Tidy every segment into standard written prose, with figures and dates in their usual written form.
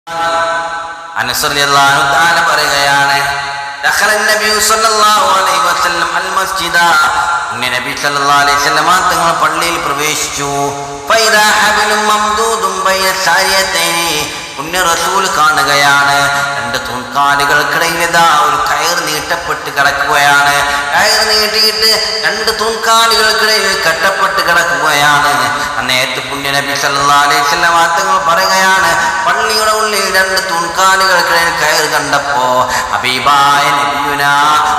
അനസ് റളിയല്ലാഹു തആല പറയുകയാണ്, ദഖലൻ നബി സല്ലല്ലാഹു അലൈഹി വസല്ലം അൽ മസ്ജിദ, നബി സല്ലല്ലാഹു അലൈഹി വസല്ലം തങ്ങൾ പള്ളിയിൽ പ്രവേശിച്ചു. ഫൈദാ ഹബലുൻ മംദൂദുൻ ബൈന സാരിയതൈനി, പുണ്യ റസൂൽ കാണുകയാണ് രണ്ട് തൂൺകാലുകൾക്കിടയിൽ ഒരു കയർ നീട്ടപ്പെട്ട് കിടക്കുകയാണ്. കയർ നീട്ടിയിട്ട് രണ്ട് തൂൺകാലുകൾക്കിടയിൽ കെട്ടപ്പെട്ട് കിടക്കുകയാണ്. നേരത്തെ പുണ്യ നബി സല്ലല്ലാഹു അലൈഹി വസല്ലം തങ്ങൾ പറയുകയാണ്, പള്ളിയുടെ ഉള്ളിൽ രണ്ട് തൂൺകാലുകൾക്കിടയിൽ കയർ കണ്ടപ്പോ ഹബീബായ നബിയുനാ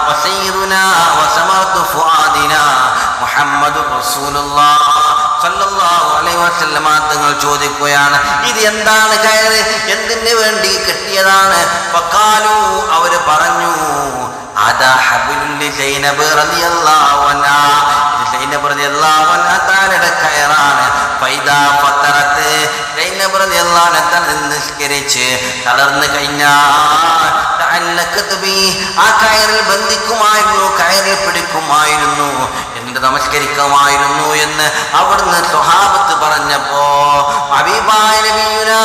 വസയ്യിദുനാ വസമഅതു ഫുആദിനാ മുഹമ്മദുർ റസൂലുള്ളാഹ് സല്ലല്ലാഹു അലൈഹി വസല്ലം തങ്ങൾ ചോദിക്കുകയാണ്, ഇത് എന്താണ് കയർ, എന്തിനു വേണ്ടി കെട്ടിയതാണ്? ഫഖാലു, അവര് പറഞ്ഞു, അദാ ഹബ്ലുൽ സൈനബ് റളിയല്ലാഹു അൻഹാ, സൈനബ് റളിയല്ലാഹു അൻഹാ താലയുടെ കയറാണ്. ഫൈദാ ഫതറത്ത്, സൈനബ് റളിയല്ലാഹു അൻഹാ നിസ്കരിച്ച് തളർന്നു കഴിഞ്ഞാൽ തഅല്ലഖത് ബി, ആ കയറിൽ ബന്ധിക്കുമായിരുന്നു, കയറിൽ പിടിക്കുമായിരുന്നു, എന്നിട്ട് നമസ്കരിക്കുമായിരുന്നു എന്ന് അവിടുന്ന് സ്വഹാബത്ത് പറഞ്ഞപ്പോ ഹബീബായ നബിയുനാ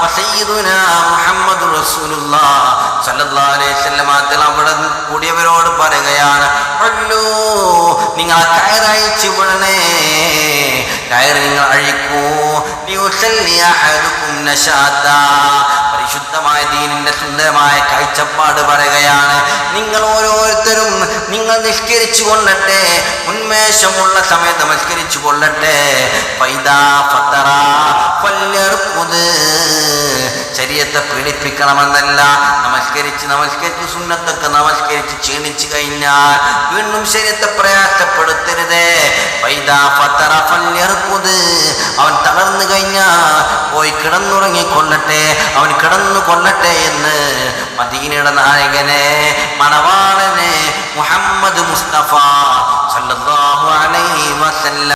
വസയ്യിദുനാ മുഹമ്മദുർ റസൂലുള്ളാഹ് സല്ലല്ലാഹു അലൈഹി വസല്ലം അവിടെ കൂടിയവരോട് പറയുകയാണ്, അല്ലോ നിങ്ങൾ ആ കയർ അഴിച്ചു വിടണേ, കയർ നിങ്ങൾ അഴിക്കൂ. പരിശുദ്ധമായ ദീനിന്റെ സുന്ദരമായ കാഴ്ചപ്പാട് പറയുകയാണ്, നിങ്ങൾ ഓരോരുത്തരും നിങ്ങൾ നിസ്കരിച്ചു കൊള്ളട്ടെ, ഉന്മേഷമുള്ള സമയത്ത് നമസ്കരിച്ചു കൊള്ളട്ടെ. ശരീരത്തെ പീഡിപ്പിക്കണമെന്നല്ല, നമസ്കരിച്ച് സുന്നത്തൊക്കെ നമസ്കരിച്ച് ക്ഷീണിച്ചു കഴിഞ്ഞാൽ വീണ്ടും ശരീരത്തെ പ്രയാസപ്പെടുത്തരുതേ. അവൻ തളർന്നു കഴിഞ്ഞാൽ പോയി കിടന്നുറങ്ങിക്കൊള്ളട്ടെ, അവൻ കിടന്നു കൊള്ളട്ടെ എന്ന് മദീനയുടെ നായകനെ മണവാളനെ മുഹമ്മദ് മുസ്തഫ